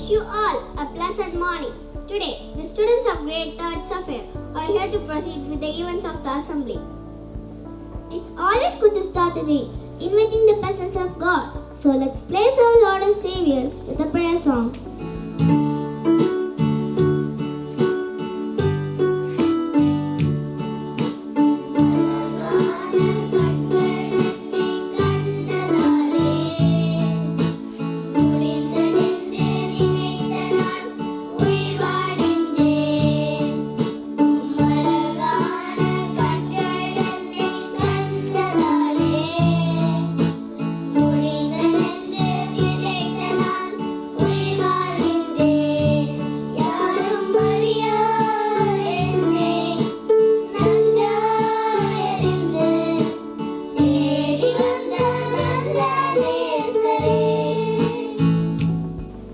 wish you all a pleasant morning. Today, the students of grade III Sapphire are here to proceed with the events of the assembly. It's always good to start the day inviting the presence of God. So let's praise our Lord and Savior with a prayer song.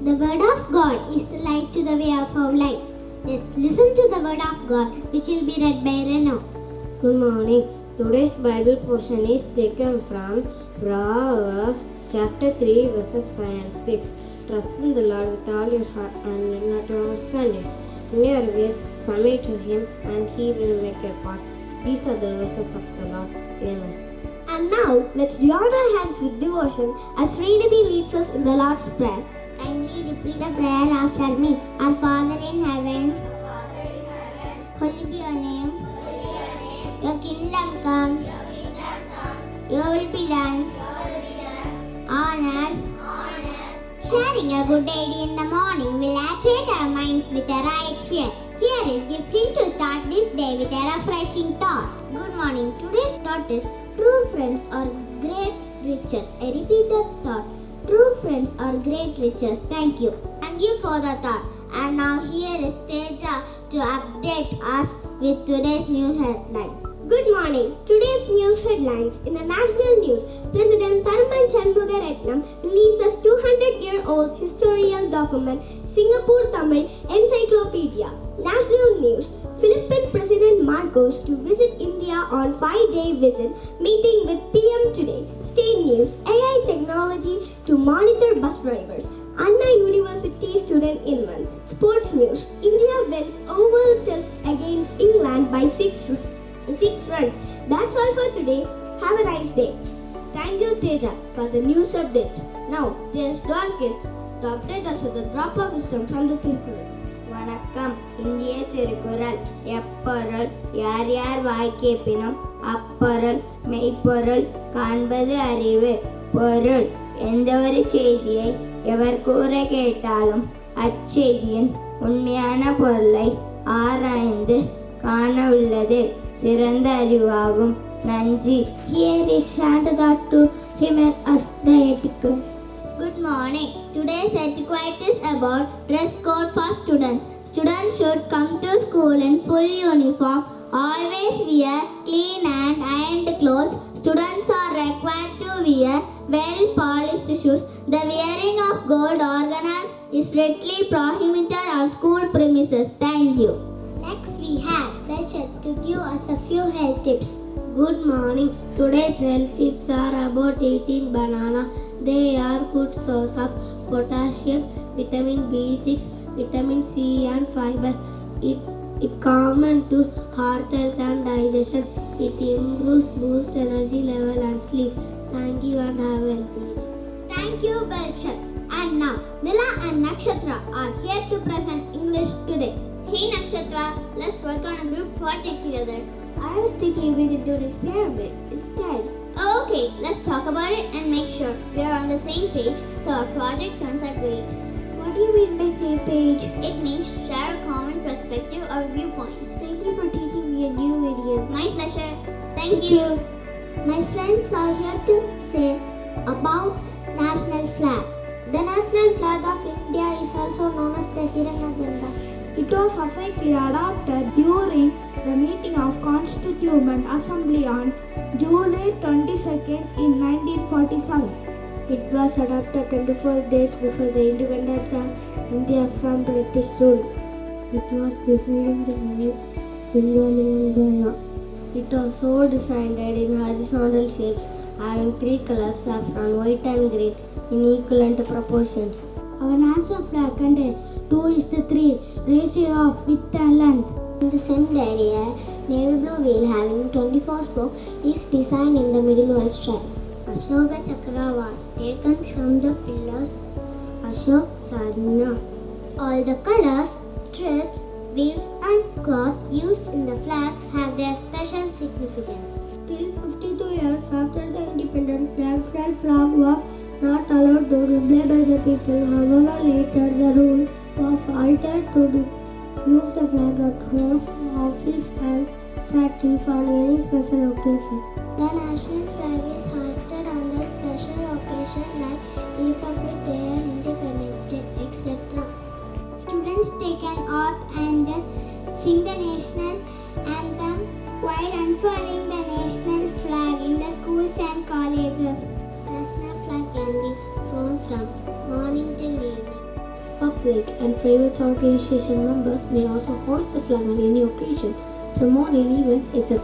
The word of God is the light to the way of our lives. Let's listen to the word of God, which will be read by Reno. Good morning. Today's Bible portion is taken from Proverbs chapter 3 verses 5 and 6. Trust in the Lord with all your heart and lean not to understanding. In your ways submit to Him and He will make your paths. These are the verses of the Lord. Amen. And now, let's join our hands with devotion as Srinidhi leads us in the Lord's Prayer. Kindly repeat the prayer after me. Our Father in heaven, holy be your name. Your kingdom come. Your will be done. On earth. Sharing a good idea in the morning will activate our minds with the right fear. Here is gift to start this day with a refreshing thought. Good morning. Today's thought is true friends are great riches. I repeat the thought. True friends are great riches. Thank you. Thank you for the thought. And now here is Teja to update us with today's news headlines. Good morning. Today's news headlines. In the national news, President Tharman Shanmugaratnam releases 200-year-old historical document, Singapore Tamil Encyclopedia. National news. Philippine President Marcos to visit India on 5-day visit, meeting with PM today. State news. AI technology to monitor bus drivers. Anna University student in one. Sports news. India wins oval test against England by 6 runs. That's all for today. Have a nice day. Thank you, Teja, for the news updates. Now, there's Dorcas to update us with a drop of wisdom from the Tirukkural. வணக்கம். இந்திய திருக்குறள். எப்பொருள் யார் யார் வாய்க்கேப்பினும் அப்பொருள் மெய்ப்பொருள் காண்பது அறிவு. பொருள் எந்த ஒரு செய்தியை எவர் கூற கேட்டாலும் அச்செய்தியின் உண்மையான பொருளை ஆராய்ந்து காண உள்ளது சிறந்த அறிவாகும். நன்றி. Here is Shantada to remind us the etiquette. Good morning. Today's etiquette is about dress code for students. Students should come to school in full uniform. Always wear clean and ironed clothes. Students are required to wear well-polished shoes. The wearing of gold ornaments is strictly prohibited on school premises. Thank you. Next we have Bachchat to give us a few health tips. Good morning. Today's health tips are about eating banana. They are good source of potassium, vitamin B6, vitamin C and fiber. It common to heart health and digestion. It improves boost energy level and sleep. Thank you and have a healthy day. Thank you, Bachchat. And now, Nila and Nakshatra are here to present English today. Hey Nakshatra, let's work on a group project together. I was thinking we could do an experiment instead. Okay, let's talk about it and make sure we are on the same page so our project turns out great. What do you mean by same page? It means share a common perspective or viewpoint. Thank you for teaching me a new video. My pleasure. Thank you. My friends are here to say about national flag. The national flag of India is also known as the Tiranga Jhanda. It was officially adopted during the meeting of Constituent Assembly on July 22nd in 1947. It was adopted 24 days before the independence of India from British rule. It was designed by Bengali Gaya. It was so designed in horizontal shapes having three colors, saffron, white and green, in equivalent proportions. Our national flag contains 2:3 ratio of width and length. In the center area, navy blue wheel having 24 spokes is designed in the middle white stripe. Ashoka Chakra was taken from the pillars Ashok Sadhana. All the colors, strips, wheels and cloth used in the flag have their special significance. Till 52 years after the independent flag was not allowed to display by the people. However, later the rule was altered to use the flag at home, office and factory for any special occasion. The national flag is hoisted on the special occasion like Republic Day and Independence Day, etc. Students take an oath and sing the national anthem while unfurling the national flag in the schools and colleges. National flag can be flown from morning till evening. Public and private organization members may also hoist the flag on any occasion, ceremonial events, etc.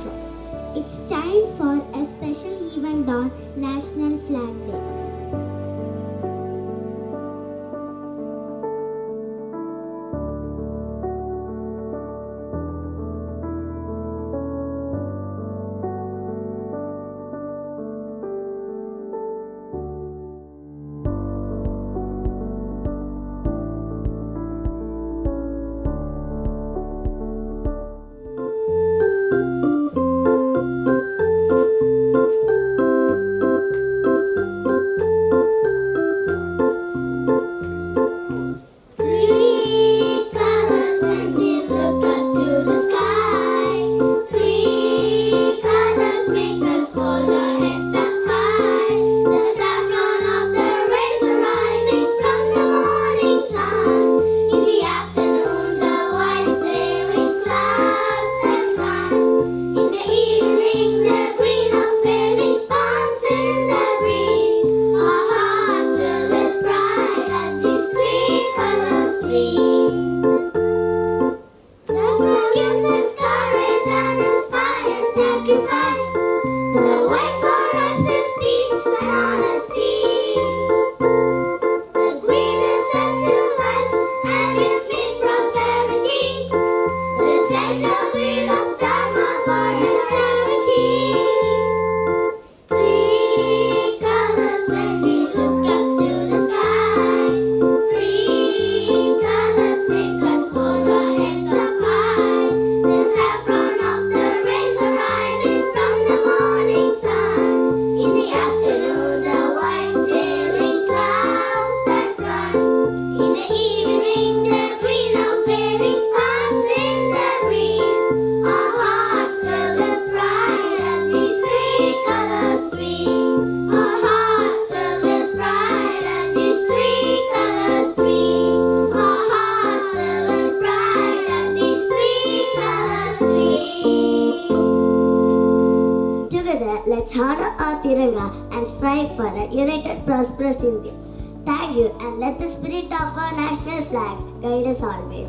It's time for a special event on National Flag Day. Let's honor our Tiranga and strive for a united, prosperous India. Thank you, and let the spirit of our national flag guide us always.